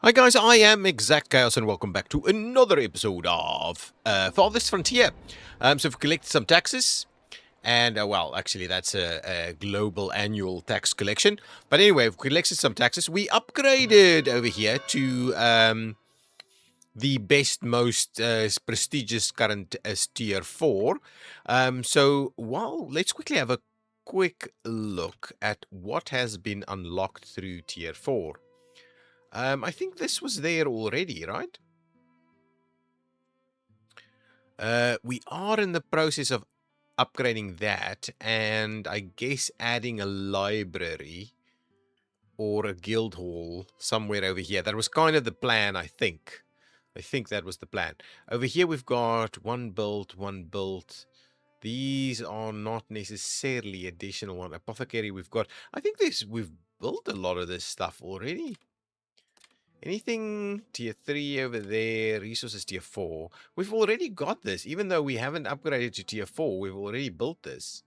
Hi guys, I am ExactChaos and welcome back to another episode of Farthest Frontier. So we've collected some taxes, and well, actually that's a global annual tax collection. But anyway, we've collected some taxes. We upgraded over here to the best, most prestigious current as tier 4. Well, let's quickly have a quick look at what has been unlocked through tier 4. I think this was there already, right? We are in the process of upgrading that, and I guess adding a library or a guild hall somewhere over here. That was kind of the plan, I think. I think that was the plan. Over here we've got one built. These are not necessarily additional one. Apothecary we've got. I think we've built a lot of this stuff already. Anything tier 3 over there, resources tier 4. We've already got this. Even though we haven't upgraded to tier 4, we've already built this.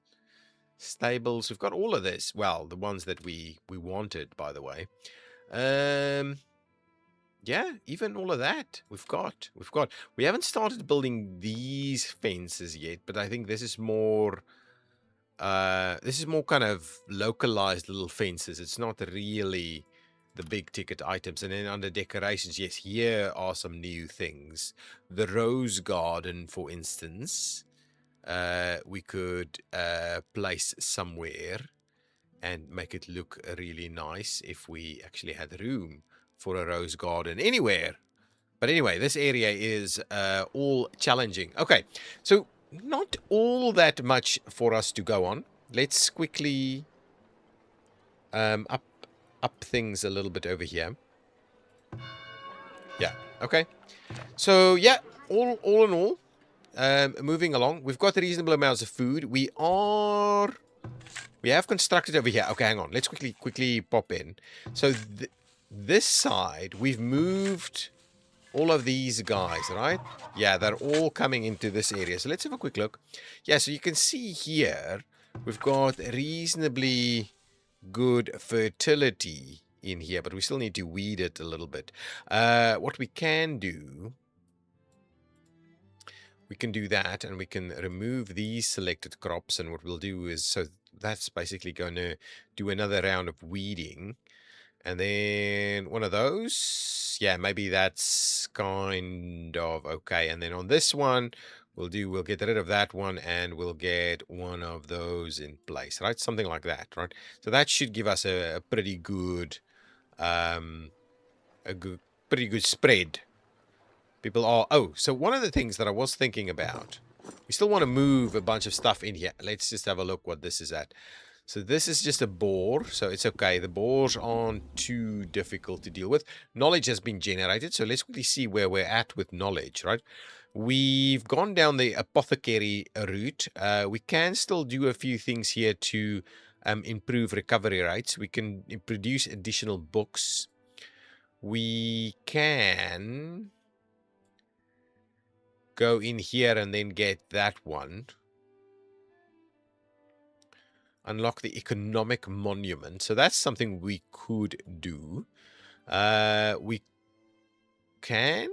Stables, we've got all of this. Well, the ones that we wanted, by the way. Yeah, even all of that we've got. We haven't started building these fences yet, but I think this is more kind of localized little fences. It's not really the big ticket items. And then under decorations, yes, here are some new things. The rose garden, for instance, we could place somewhere and make it look really nice if we actually had room for a rose garden anywhere. But anyway, this area is all challenging. Okay, so not all that much for us to go on. Let's quickly up things a little bit over here. Yeah, okay. So yeah, all in all, moving along. We've got reasonable amounts of food. We have constructed over here. Okay, hang on. Let's quickly pop in. So this side, we've moved all of these guys, right? Yeah, they're all coming into this area. So let's have a quick look. Yeah, so you can see here, we've got reasonably good fertility in here, but we still need to weed it a little bit. What we can do that, and we can remove these selected crops, and what we'll do is, so that's basically going to do another round of weeding, and then one of those. Yeah, maybe that's kind of okay. And then on this one, we'll get rid of that one, and we'll get one of those in place, right? Something like that, right? So that should give us a pretty good, pretty good spread. People are, oh, so one of the things that I was thinking about, we still want to move a bunch of stuff in here. Let's just have a look what this is at. So this is just a boar, so it's okay. The boars aren't too difficult to deal with. Knowledge has been generated, so let's quickly see where we're at with knowledge, right? We've gone down the apothecary route. We can still do a few things here to improve recovery rates. We can produce additional books. We can go in here and then get that one. Unlock the economic monument. So that's something we could do. We can?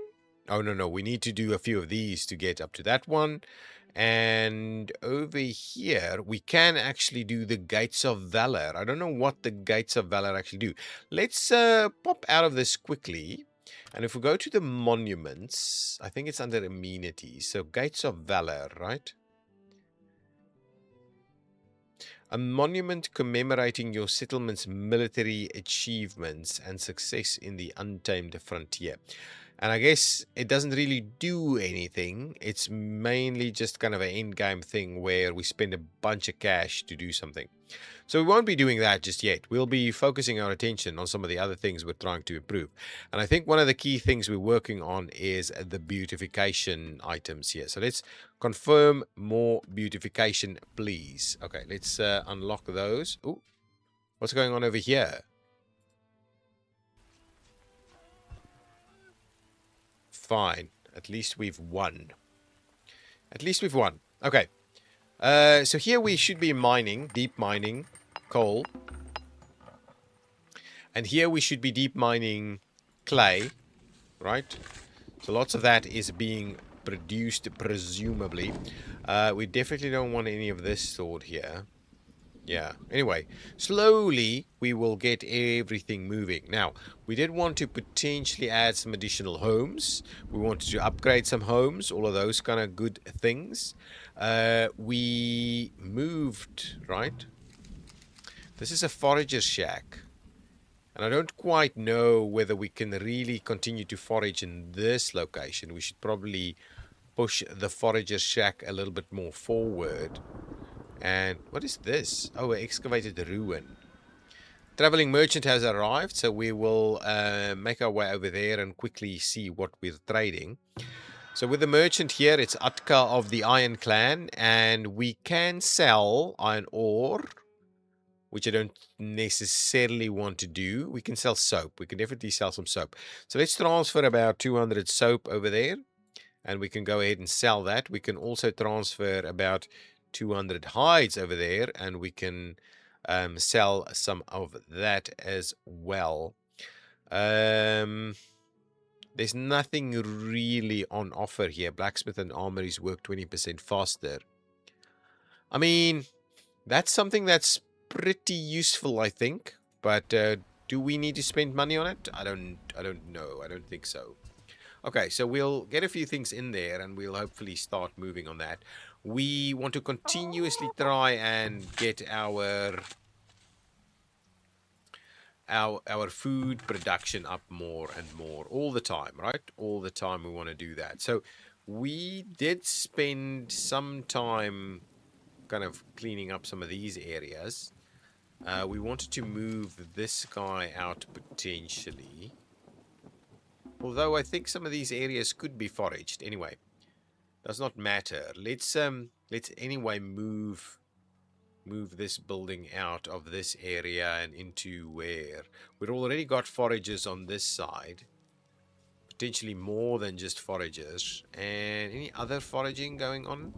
Oh, no. We need to do a few of these to get up to that one. And over here, we can actually do the Gates of Valor. I don't know what the Gates of Valor actually do. Let's pop out of this quickly. And if we go to the monuments, I think it's under amenities. So Gates of Valor, right? A monument commemorating your settlement's military achievements and success in the untamed frontier. And I guess it doesn't really do anything. It's mainly just kind of an end-game thing where we spend a bunch of cash to do something. So we won't be doing that just yet. We'll be focusing our attention on some of the other things we're trying to improve. And I think one of the key things we're working on is the beautification items here. So let's confirm more beautification, please. Okay, let's unlock those. Ooh, what's going on over here? Fine. At least we've won. Okay. So here we should be mining, deep mining coal. And here we should be deep mining clay, right? So lots of that is being produced, presumably. We definitely don't want any of this stored here. Yeah, anyway, slowly we will get everything moving. Now, we did want to potentially add some additional homes. We wanted to upgrade some homes, all of those kind of good things. We moved, right? This is a forager shack. And I don't quite know whether we can really continue to forage in this location. We should probably push the forager shack a little bit more forward. And what is this? Oh, an excavated ruin. Traveling merchant has arrived, so we will make our way over there and quickly see what we're trading. So with the merchant here, it's Atka of the Iron Clan, and we can sell iron ore, which I don't necessarily want to do. We can sell soap. We can definitely sell some soap. So let's transfer about 200 soap over there, and we can go ahead and sell that. We can also transfer about 200 hides over there, and we can sell some of that as well. There's nothing really on offer here. Blacksmith and armories work 20% faster. I mean, that's something that's pretty useful, I think. But do we need to spend money on it? I don't know. I don't think so. Okay, so we'll get a few things in there and we'll hopefully start moving on that. We want to continuously try and get our food production up more and more all the time, right? All the time we want to do that. So we did spend some time kind of cleaning up some of these areas. We wanted to move this guy out potentially. Although I think some of these areas could be foraged. Anyway, does not matter. Let's anyway move this building out of this area and into where we've already got foragers on this side. Potentially more than just foragers. And any other foraging going on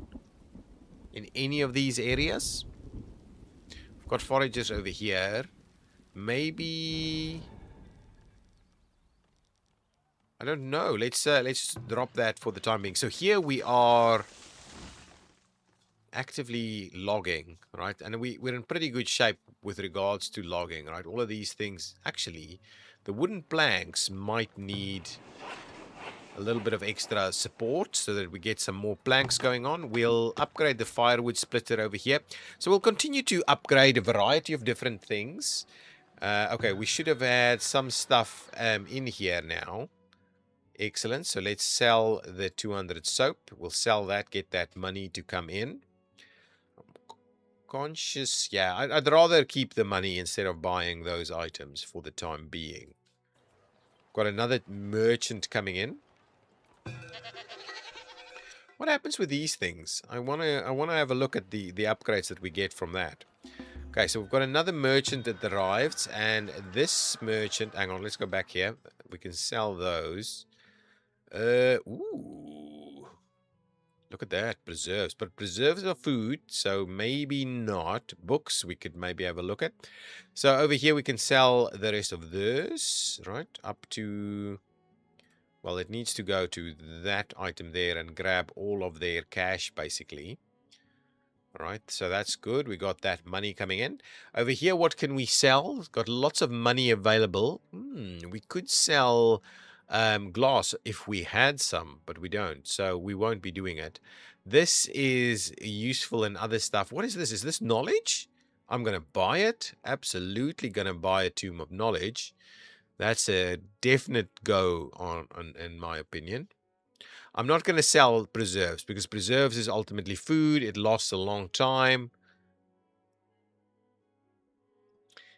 in any of these areas? We've got foragers over here. Maybe I don't know. Let's drop that for the time being. So here we are actively logging, right? And we're in pretty good shape with regards to logging, right? All of these things. Actually, the wooden planks might need a little bit of extra support so that we get some more planks going on. We'll upgrade the firewood splitter over here. So we'll continue to upgrade a variety of different things. Okay, we should have had some stuff in here now. Excellent. So let's sell the 200 soap. We'll sell that, get that money to come in. Conscious, yeah, I'd rather keep the money instead of buying those items for the time being. Got another merchant coming in. What happens with these things? I wanna have a look at the upgrades that we get from that. Okay, so we've got another merchant that arrives, and this merchant, hang on, let's go back here. We can sell those. Ooh. Look at that, preserves. But preserves are food, so maybe not. Books, we could maybe have a look at. So over here we can sell the rest of this, right? Up to... Well, it needs to go to that item there and grab all of their cash, basically. All right, so that's good. We got that money coming in. Over here, what can we sell? Got lots of money available. We could sell... glass if we had some, but we don't, so we won't be doing it. This is useful in other stuff. What is this? Is this knowledge? I'm gonna buy it. Absolutely gonna buy a Tomb of Knowledge. That's a definite go on in my opinion. I'm not gonna sell preserves because preserves is ultimately food. It lasts a long time.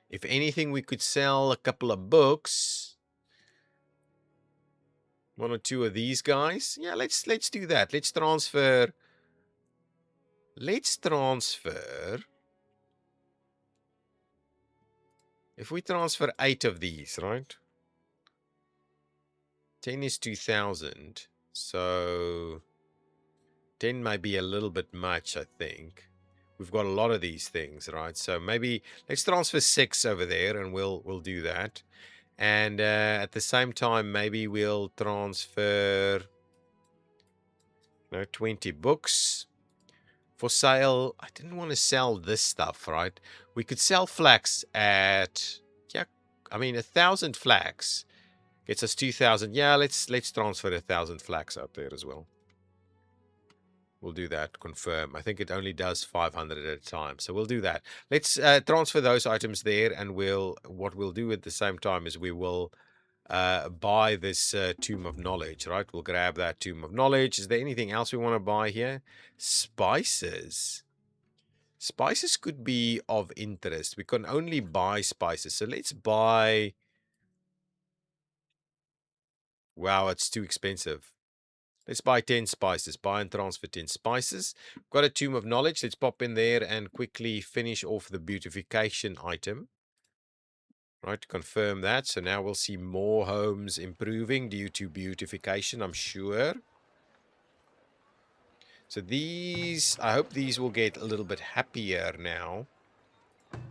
If anything, we could sell a couple of books. One or two of these guys. Yeah, let's do that. Let's transfer. If we transfer 8 of these, right? 10 is 2,000. So 10 might be a little bit much, I think. We've got a lot of these things, right? So maybe let's transfer 6 over there and we'll do that. And at the same time, maybe we'll transfer 20 books for sale. I didn't want to sell this stuff, right? We could sell flax at, yeah, I mean, 1,000 flax gets us 2,000. Yeah, let's transfer 1,000 flax out there as well. We'll do that, confirm. I think it only does 500 at a time. So we'll do that. Let's transfer those items there, and what we'll do at the same time is we will buy this Tomb of Knowledge, right? We'll grab that Tomb of Knowledge. Is there anything else we want to buy here? Spices. Spices could be of interest. We can only buy spices. So let's buy... Wow, it's too expensive. Let's buy 10 spices. Buy and transfer 10 spices. Got a Tomb of Knowledge. Let's pop in there and quickly finish off the beautification item. Right, confirm that. So now we'll see more homes improving due to beautification, I'm sure. So these, I hope these will get a little bit happier now.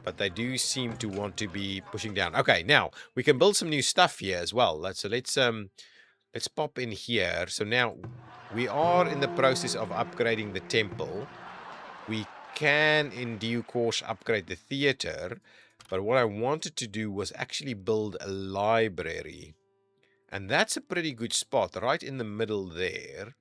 But they do seem to want to be pushing down. Okay, now we can build some new stuff here as well. So let's pop in here. So now we are in the process of upgrading the temple. We can, in due course, upgrade the theater. But what I wanted to do was actually build a library. And that's a pretty good spot, right in the middle there.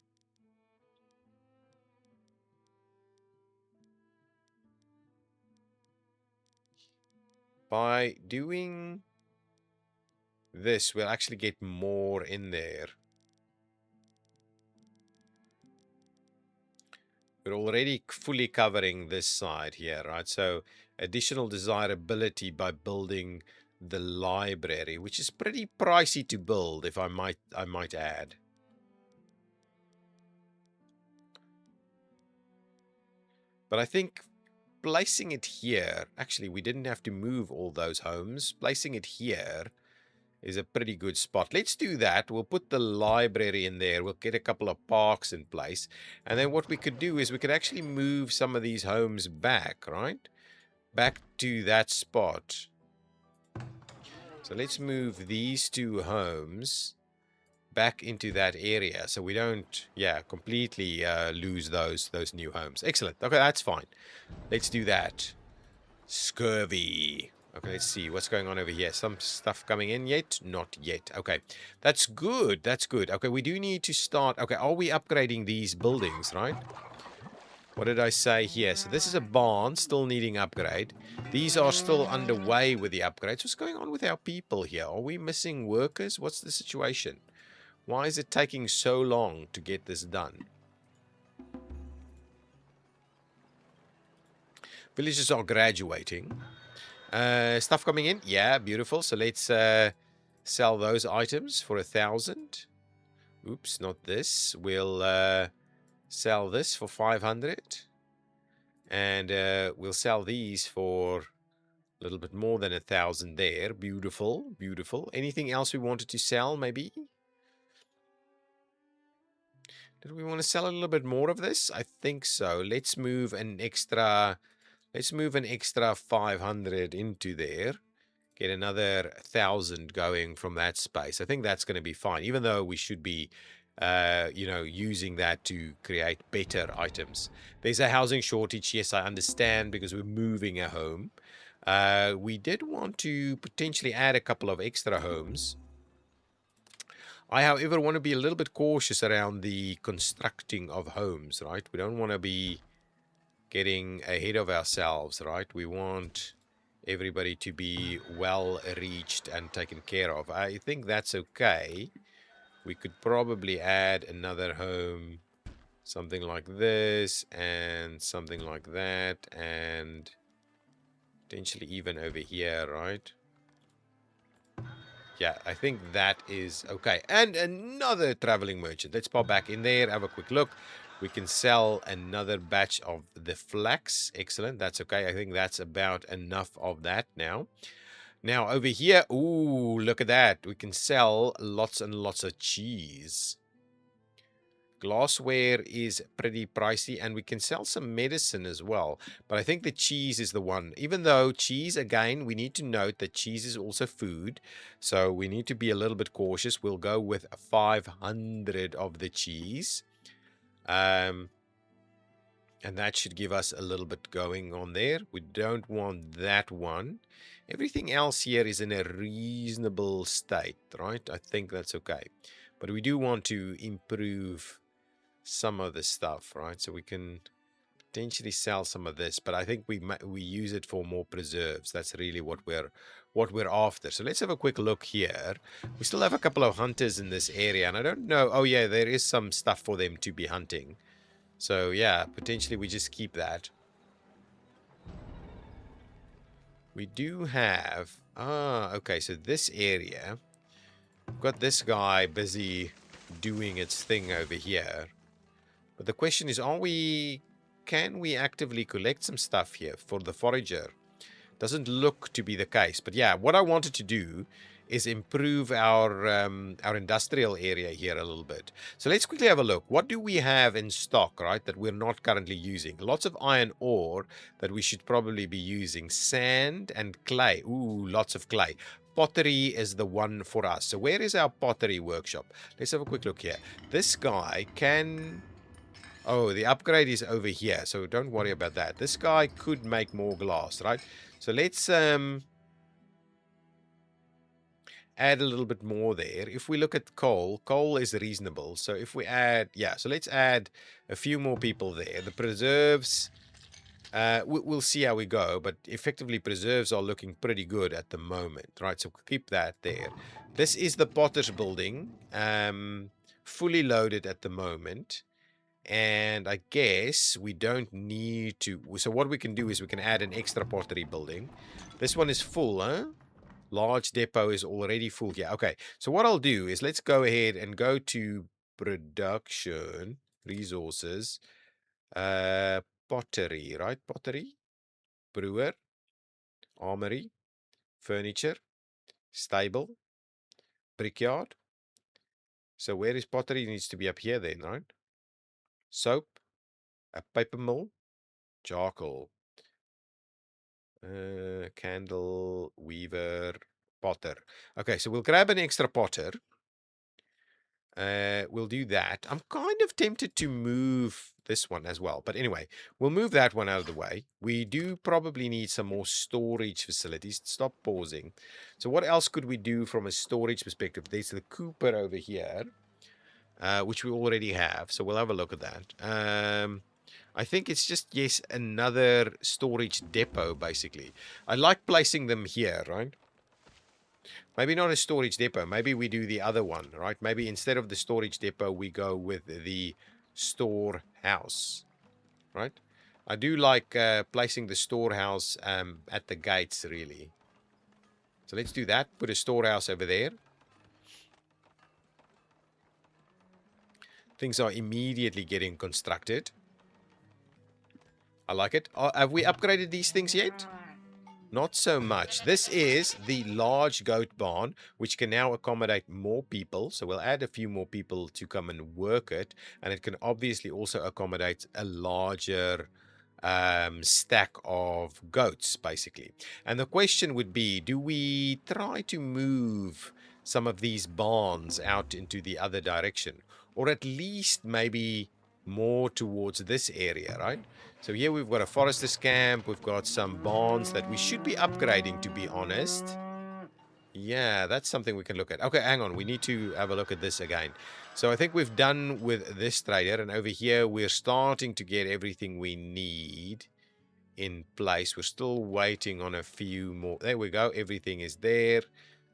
By doing this, we'll actually get more in there. We're already fully covering this side here, right? So additional desirability by building the library, which is pretty pricey to build, if I might add. But I think placing it here, actually we didn't have to move all those homes. Placing it here is a pretty good spot. Let's do that. We'll put the library in there. We'll get a couple of parks in place. And then what we could do is we could actually move some of these homes back, right? Back to that spot. So let's move these two homes back into that area so we don't, yeah, completely lose those new homes. Excellent. Okay, that's fine. Let's do that. Scurvy. Okay, let's see what's going on over here. Some stuff coming in yet? Not yet. Okay, that's good. That's good. Okay, we do need to start. Okay, are we upgrading these buildings, right? What did I say here? So this is a barn still needing upgrade. These are still underway with the upgrades. What's going on with our people here? Are we missing workers? What's the situation? Why is it taking so long to get this done? Villagers are graduating. Stuff coming in. Yeah, beautiful. So let's sell those items for 1,000. Oops, not this. We'll sell this for 500. And we'll sell these for a little bit more than 1,000 there. Beautiful, beautiful. Anything else we wanted to sell, maybe? Did we want to sell a little bit more of this? I think so. Let's move an extra 500 into there. Get another 1,000 going from that space. I think that's going to be fine, even though we should be, using that to create better items. There's a housing shortage. Yes, I understand, because we're moving a home. We did want to potentially add a couple of extra homes. I, however, want to be a little bit cautious around the constructing of homes, right? We don't want to be getting ahead of ourselves, right? We want everybody to be well reached and taken care of. I think that's okay. We could probably add another home, something like this, and something like that, and potentially even over here, right? Yeah, I think that is okay. And another traveling merchant. Let's pop back in there, have a quick look. We can sell another batch of the flax. Excellent. That's okay. I think that's about enough of that now. Now, over here, ooh, look at that. We can sell lots and lots of cheese. Glassware is pretty pricey, and we can sell some medicine as well. But I think the cheese is the one. Even though cheese, again, we need to note that cheese is also food. So we need to be a little bit cautious. We'll go with 500 of the cheese. And that should give us a little bit going on there. We don't want that one. Everything else here is in a reasonable state, right? I think that's okay. But we do want to improve some of the stuff, right? So we can potentially sell some of this, but I think we use it for more preserves. That's really what we're after. So let's have a quick look here. We still have a couple of hunters in this area, and I don't know. Oh yeah, there is some stuff for them to be hunting. So yeah, potentially we just keep that. We do have okay, so this area, we've got this guy busy doing its thing over here. But the question is, can we actively collect some stuff here for the forager? Doesn't look to be the case. But yeah, what I wanted to do is improve our industrial area here a little bit. So let's quickly have a look. What do we have in stock, right, that we're not currently using? Lots of iron ore that we should probably be using. Sand and clay. Ooh, lots of clay. Pottery is the one for us. So where is our pottery workshop? Let's have a quick look here. This guy can... Oh, the upgrade is over here, so don't worry about that. This guy could make more glass, right? So let's add a little bit more there. If we look at coal, coal is reasonable. So if we add, yeah, so let's add a few more people there. The preserves, we'll see how we go, but effectively preserves are looking pretty good at the moment, right? So keep that there. This is the potter's building, fully loaded at the moment. And I guess we don't need to... So what we can do is we can add an extra pottery building. This one is full, huh? Large depot is already full here. Okay, so what I'll do is let's go ahead and go to production, resources, pottery, right? Pottery, brewer, armory, furniture, stable, brickyard. So where is pottery? It needs to be up here then, right? Soap, a paper mill, charcoal. Candle, weaver, potter. Okay, so we'll grab an extra potter. We'll do that. I'm kind of tempted to move this one as well. But anyway, we'll move that one out of the way. We do probably need some more storage facilities. Stop pausing. So what else could we do from a storage perspective? There's the Cooper over here, which we already have. So we'll have a look at that. I think it's just, yes, another storage depot, basically. I like placing them here, right? Maybe not a storage depot. Maybe we do the other one, right? Maybe instead of the storage depot, we go with the storehouse, right? I do like placing the storehouse at the gates, really. So let's do that. Put a storehouse over there. Things are immediately getting constructed. I like it. Have we upgraded these things yet? Not so much. This is the large goat barn, which can now accommodate more people. So we'll add a few more people to come and work it. And it can obviously also accommodate a larger stack of goats, basically. And the question would be, do we try to move some of these barns out into the other direction? Or at least maybe more towards this area, right? So here we've got a forester's camp. We've got some barns that we should be upgrading, to be honest. Yeah, that's something we can look at. Okay, hang on. We need to have a look at this again. So I think we've done with this trader. And over here, we're starting to get everything we need in place. We're still waiting on a few more. There we go. Everything is there.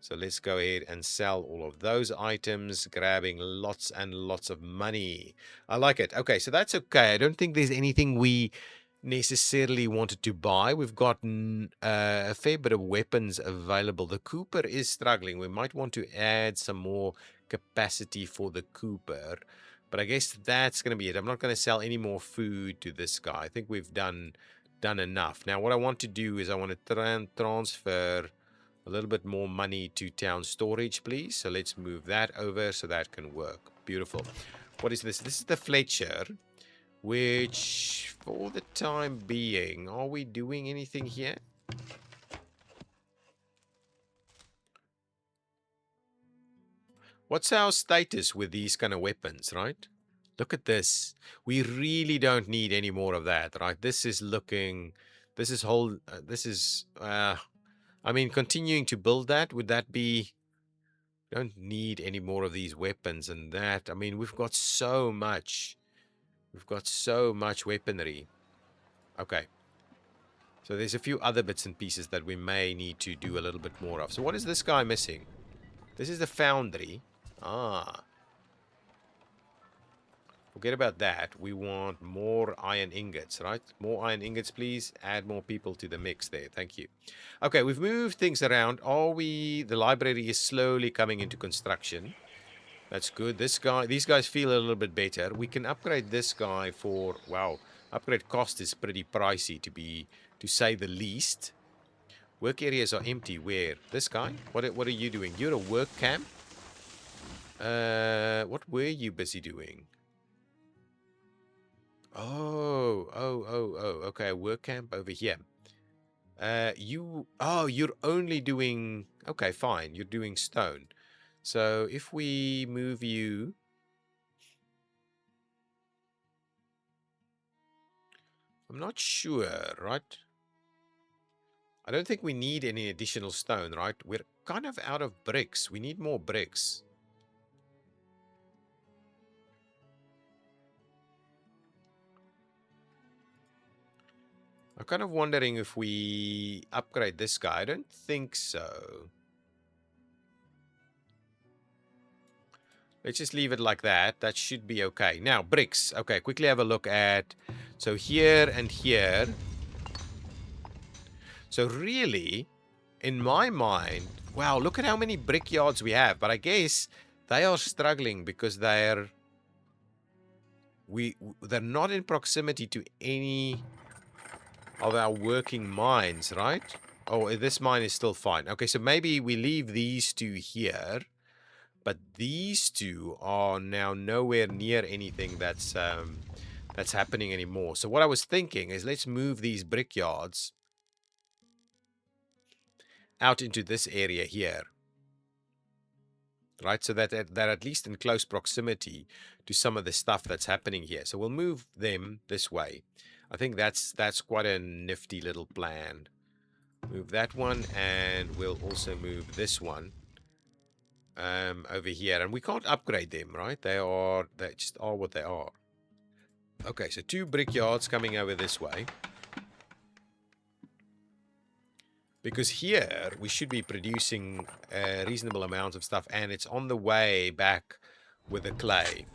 So let's go ahead and sell all of those items, grabbing lots and lots of money. I like it. Okay, so that's okay. I don't think there's anything we necessarily wanted to buy. We've gotten a fair bit of weapons available. The Cooper is struggling. We might want to add some more capacity for the Cooper. But I guess that's going to be it. I'm not going to sell any more food to this guy. I think we've done enough. Now, what I want to do is I want to transfer a little bit more money to town storage, please. So let's move that over so that can work. Beautiful. What is this? This is the Fletcher, which for the time being, are we doing anything here? What's our status with these kind of weapons, right? Look at this. We really don't need any more of that, right? This is looking, this is whole, I mean, continuing to build that, would that be, don't need any more of these weapons and that. I mean, we've got so much weaponry. Okay. So there's a few other bits and pieces that we may need to do a little bit more of. So what is this guy missing? This is the foundry. Ah. Forget about that. We want more iron ingots, right? More iron ingots, please. Add more people to the mix there. Thank you. Okay, we've moved things around. The library is slowly coming into construction. That's good. These guys feel a little bit better. We can upgrade this guy for, wow, upgrade cost is pretty pricey to say the least. Work areas are empty. Where? This guy? What are you doing? You're a work camp? What were you busy doing? Oh. Okay, work camp over here. You're only doing, okay, fine. You're doing stone. So if we move you, I'm not sure, right? I don't think we need any additional stone, right? We're kind of out of bricks. We need more bricks. I'm kind of wondering if we upgrade this guy. I don't think so. Let's just leave it like that. That should be okay. Now, bricks. Okay, quickly have a look at... So here and here. So really, in my mind... Wow, look at how many brickyards we have. But I guess they are struggling because they're not in proximity to any of our working mines, right? Oh, this mine is still fine. Okay, so maybe we leave these two here. But these two are now nowhere near anything that's happening anymore. So what I was thinking is let's move these brickyards out into this area here. Right, so that they're at least in close proximity to some of the stuff that's happening here. So we'll move them this way. I think that's quite a nifty little plan. Move that one, and we'll also move this one over here. And we can't upgrade them, right? They just are what they are. Okay, so 2 brickyards coming over this way. Because here we should be producing a reasonable amount of stuff, and it's on the way back with the clay.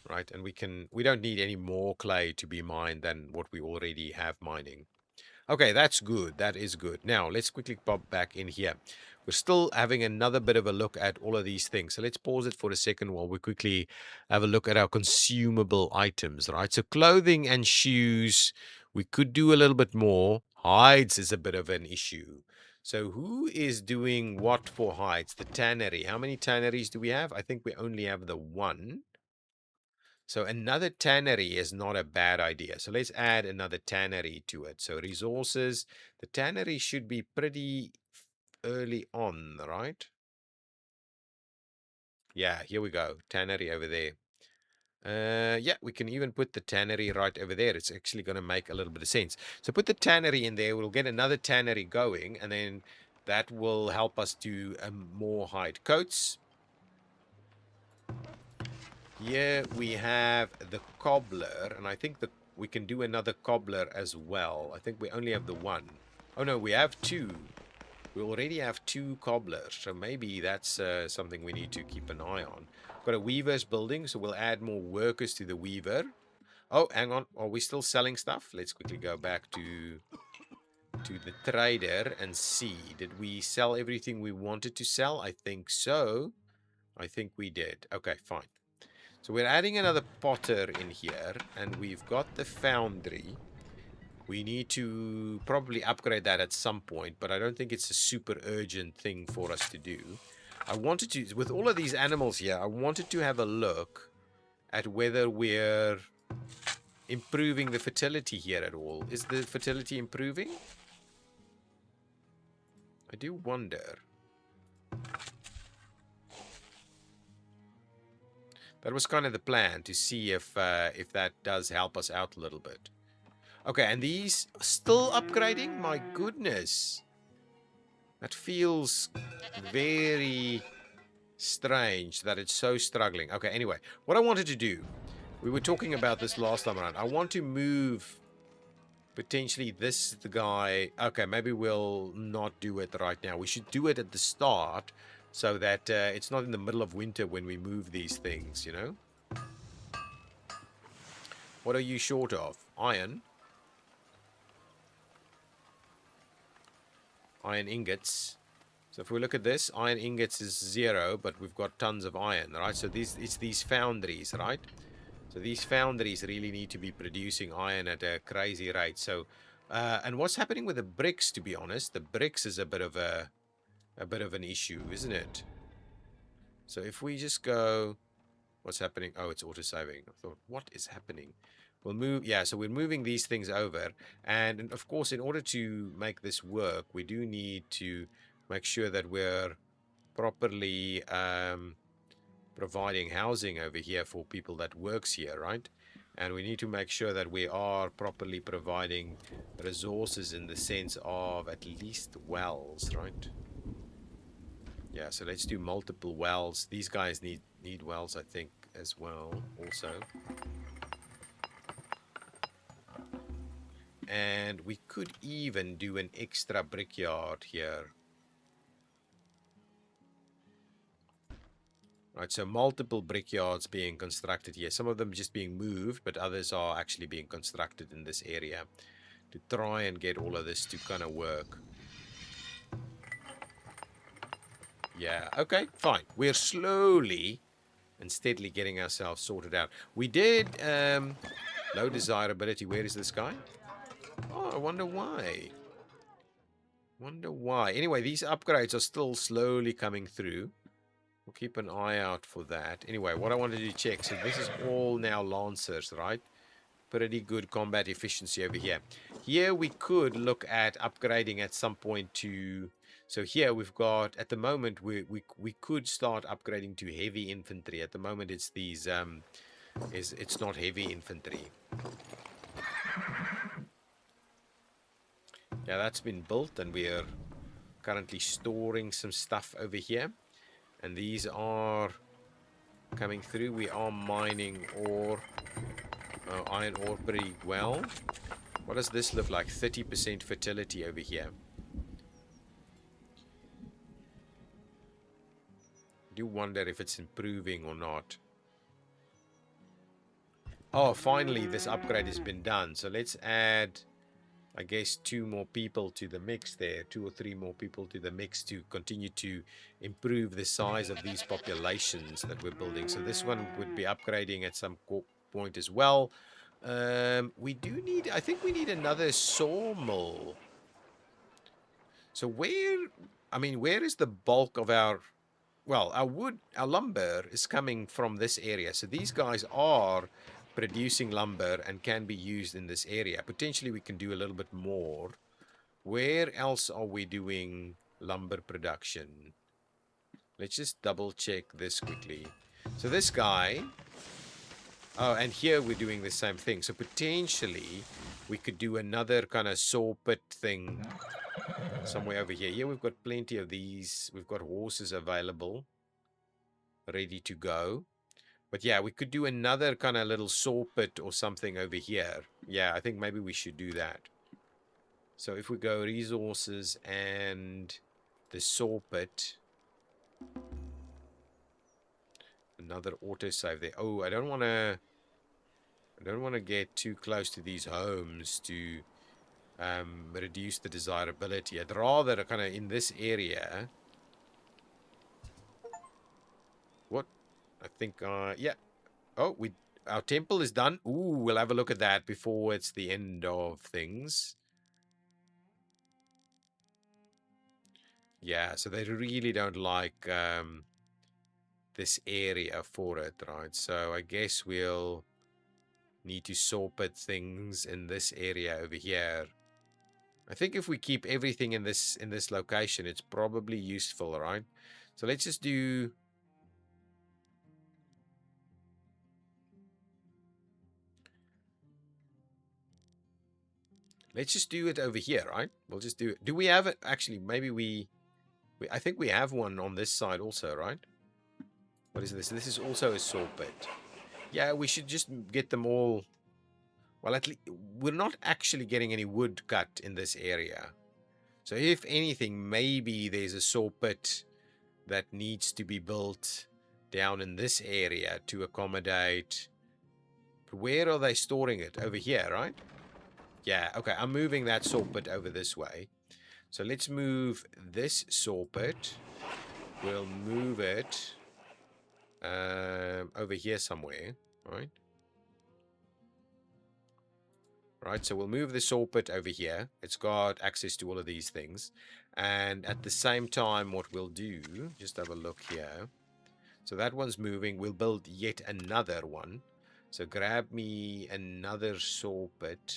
Right, and we don't need any more clay to be mined than what we already have mining. Okay, that's good. That is good. Now, let's quickly pop back in here. We're still having another bit of a look at all of these things. So let's pause it for a second while we quickly have a look at our consumable items, right? So clothing and shoes, we could do a little bit more. Hides is a bit of an issue. So who is doing what for hides? The tannery. How many tanneries do we have? I think we only have the one. So another tannery is not a bad idea. So let's add another tannery to it. So resources, the tannery should be pretty early on, right? Yeah, here we go. Tannery over there. Yeah, we can even put the tannery right over there. It's actually going to make a little bit of sense. So put the tannery in there. We'll get another tannery going, and then that will help us do more hide coats. Here we have the cobbler, and I think we can do another cobbler as well. I think we only have the one. Oh no, we have 2. We already have 2 cobblers, so maybe that's something we need to keep an eye on. Got a weaver's building, so we'll add more workers to the weaver. Oh, hang on. Are we still selling stuff? Let's quickly go back to the trader and see. Did we sell everything we wanted to sell? I think so. I think we did. Okay, fine. So we're adding another potter in here, and we've got the foundry. We need to probably upgrade that at some point, but I don't think it's a super urgent thing for us to do. I wanted to, with all of these animals here, I wanted to have a look at whether we're improving the fertility here at all. Is the fertility improving? I do wonder. That was kind of the plan, to see if that does help us out a little bit. Okay, and these still upgrading? My goodness. That feels very strange that it's so struggling. Okay, anyway, what I wanted to do, we were talking about this last time around. I want to move potentially this guy. Okay, maybe we'll not do it right now. We should do it at the start so that it's not in the middle of winter when we move these things, you know? What are you short of? Iron. Iron ingots. So if we look at this, iron ingots is 0, but we've got tons of iron, right? So it's these foundries, right? So these foundries really need to be producing iron at a crazy rate. So, and what's happening with the bricks, to be honest? The bricks is a bit of an issue, isn't it? So if we just go, what's happening? Oh, it's auto-saving. I thought, what is happening? We'll move, yeah, so we're moving these things over. And of course, in order to make this work, we do need to make sure that we're properly providing housing over here for people that works here, right? And we need to make sure that we are properly providing resources in the sense of at least wells, right? Yeah, so let's do multiple wells. These guys need wells, I think, as well, also. And we could even do an extra brickyard here. Right, so multiple brickyards being constructed here. Some of them just being moved, but others are actually being constructed in this area to try and get all of this to kind of work. Yeah, okay, fine. We're slowly and steadily getting ourselves sorted out. We did low desirability. Where is this guy? Oh, I wonder why. Wonder why. Anyway, these upgrades are still slowly coming through. We'll keep an eye out for that. Anyway, what I wanted to check. So this is all now Lancers, right? Pretty good combat efficiency over here. Here we could look at upgrading at some point to... So here we've got, at the moment, we could start upgrading to heavy infantry. At the moment, it's these... it's not heavy infantry. Yeah, that's been built, and we're currently storing some stuff over here. And these are coming through. We are mining ore, iron ore pretty well. What does this look like? 30% fertility over here. I do wonder if it's improving or not. Oh, finally this upgrade has been done. So let's add, I guess, 2 more people to the mix there. 2 or 3 more people to the mix to continue to improve the size of these populations that we're building. So this one would be upgrading at some point as well. We do need, I think we need another sawmill. So where is the bulk of our, well, our wood, our lumber is coming from this area. So these guys are producing lumber and can be used in this area. Potentially we can do a little bit more. Where else are we doing lumber production? Let's just double check this quickly. So this guy, oh, and here we're doing the same thing. So potentially we could do another kind of saw pit thing somewhere over here. Here we've got plenty of these. We've got horses available, ready to go. But yeah, we could do another kind of little saw pit or something over here. Yeah, I think maybe we should do that. So if we go resources and the saw pit, another autosave there. Oh, I don't want to get too close to these homes to reduce the desirability. I'd rather kind of in this area. What? I think yeah. Oh, our temple is done. Ooh, we'll have a look at that before it's the end of things. Yeah, so they really don't like this area for it, right? So I guess we'll need to saw pit things in this area over here. I think if we keep everything in this location, it's probably useful, right? So let's just do... Let's just do it over here, right? We'll just do it. Do we have it? Actually, maybe I think we have one on this side also, right? What is this? This is also a saw pit. Yeah, we should just get them all. Well, at least we're not actually getting any wood cut in this area. So if anything, maybe there's a saw pit that needs to be built down in this area to accommodate. Where are they storing it? Over here, right? Yeah, okay. I'm moving that saw pit over this way. So let's move this saw pit. We'll move it over here somewhere, right? Right, so we'll move the saw pit over here. It's got access to all of these things. And at the same time, what we'll do, just have a look here. So that one's moving. We'll build yet another one. So grab me another saw pit,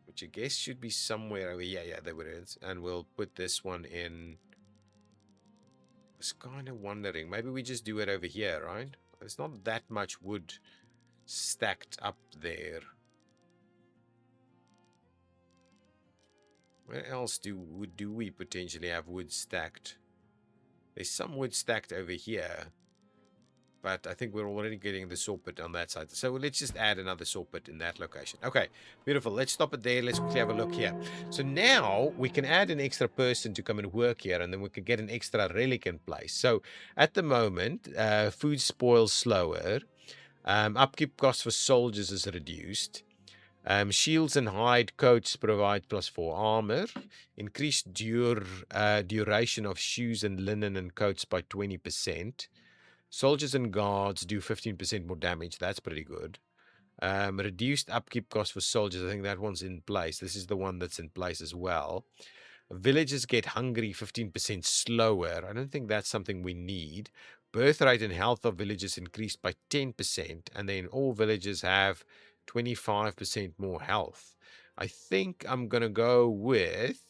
which I guess should be somewhere over here. Yeah, there it is. And we'll put this one in. I was kind of wondering, maybe we just do it over here, right? There's not that much wood stacked up there. Where else do we potentially have wood stacked? There's some wood stacked over here, but I think we're already getting the saw pit on that side. So let's just add another saw pit in that location. Okay, beautiful. Let's stop it there. Let's quickly have a look here. So now we can add an extra person to come and work here, and then we can get an extra relic in place. So at the moment, food spoils slower. Upkeep cost for soldiers is reduced. Shields and hide coats provide +4 armor. Increased duration of shoes and linen and coats by 20%. Soldiers and guards do 15% more damage. That's pretty good. Reduced upkeep cost for soldiers. I think that one's in place. This is the one that's in place as well. Villagers get hungry 15% slower. I don't think that's something we need. Birth rate and health of villagers increased by 10%. And then all villagers have 25% more health. I think I'm going to go with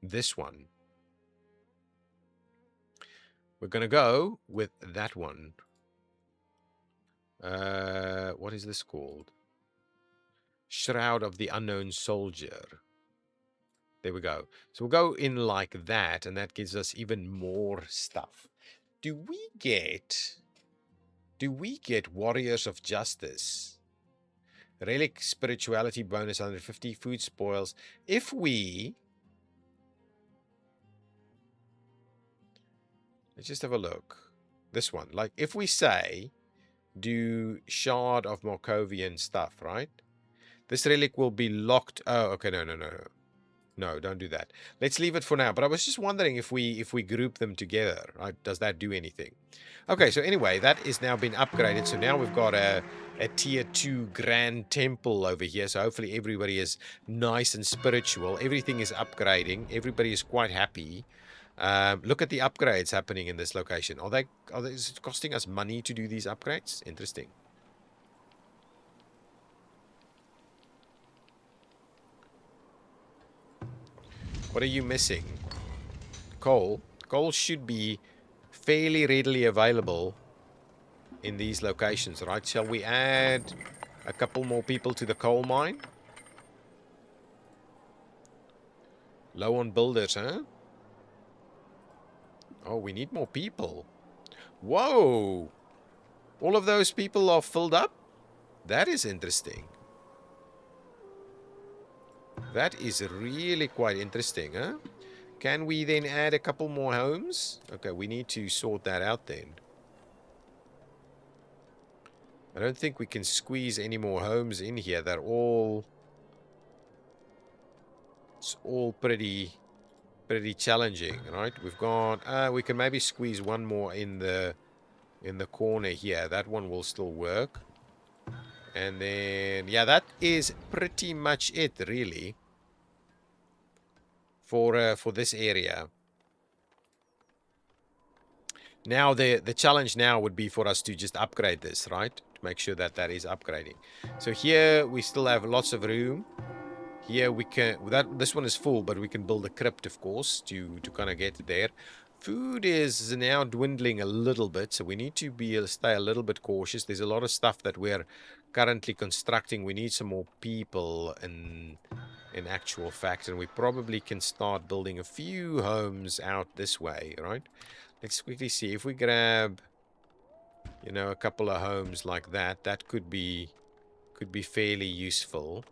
this one. We're going to go with that one. What is this called? Shroud of the Unknown Soldier. There we go. So we'll go in like that, and that gives us even more stuff. Do we get Warriors of Justice? Relic spirituality bonus 150, food spoils. If we... Let's just have a look. This one. Like, if we say, do Shard of Markovian stuff, right? This relic will be locked. Oh, okay, no. No, don't do that. Let's leave it for now. But I was just wondering if we group them together, right? Does that do anything? Okay, so anyway, that is now been upgraded. So now we've got a tier 2 grand temple over here. So hopefully everybody is nice and spiritual. Everything is upgrading. Everybody is quite happy. Look at the upgrades happening in this location. Is it costing us money to do these upgrades? Interesting. What are you missing? Coal. Coal should be fairly readily available in these locations, right? Shall we add a couple more people to the coal mine? Low on builders, huh? Oh, we need more people. Whoa! All of those people are filled up? That is interesting. That is really quite interesting, huh? Can we then add a couple more homes? Okay, we need to sort that out then. I don't think we can squeeze any more homes in here. They're all... It's all pretty challenging, right? We've got... we can maybe squeeze one more in the corner here. That one will still work. And then... Yeah, that is pretty much it, really. For this area. Now the challenge now would be for us to just upgrade this, right? To make sure that that is upgrading. So here we still have lots of room. Here we can, this one is full, but we can build a crypt, of course, to kind of get there. Food is now dwindling a little bit, so we need to stay a little bit cautious. There's a lot of stuff that we're currently constructing. We need some more people in actual fact, and we probably can start building a few homes out this way, right? Let's quickly see if we grab, you know, a couple of homes like that. That could be fairly useful.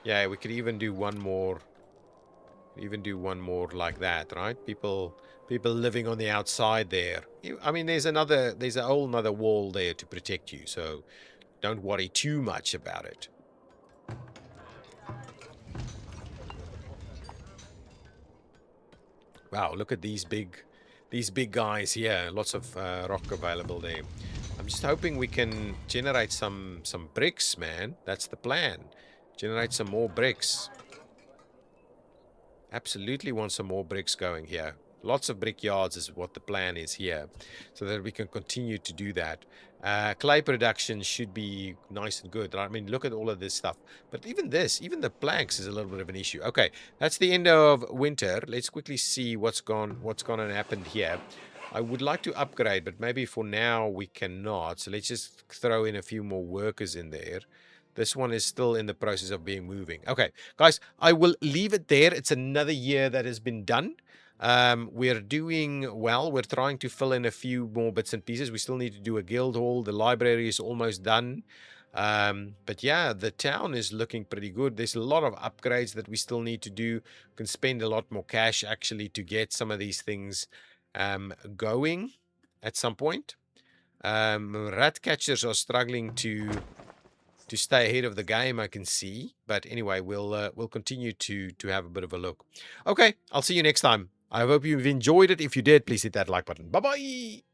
Yeah, we could even do one more. Even do one more like that, right? People living on the outside there. I mean, there's a whole nother wall there to protect you, so don't worry too much about it. Wow, look at these big guys here. Lots of rock available there. I'm just hoping we can generate some bricks, man. That's the plan. Generate some more bricks. Absolutely want some more bricks going here. Lots of brickyards is what the plan is here, so that we can continue to do that. Clay production should be nice and good. I mean, look at all of this stuff. But even the planks is a little bit of an issue. Okay, that's the end of winter. Let's quickly see what's gone and happened here. I would like to upgrade, but maybe for now we cannot. So let's just throw in a few more workers in there. This one is still in the process of being moving. Okay, guys, I will leave it there. It's another year that has been done. We're doing well. We're trying to fill in a few more bits and pieces. We still need to do a guild hall. The library is almost done. But yeah, the town is looking pretty good. There's a lot of upgrades that we still need to do. We can spend a lot more cash actually to get some of these things going at some point. Rat catchers are struggling to stay ahead of the game, I can see. But anyway, we'll continue to have a bit of a look. Okay, I'll see you next time. I hope you've enjoyed it. If you did, please hit that like button. Bye-bye!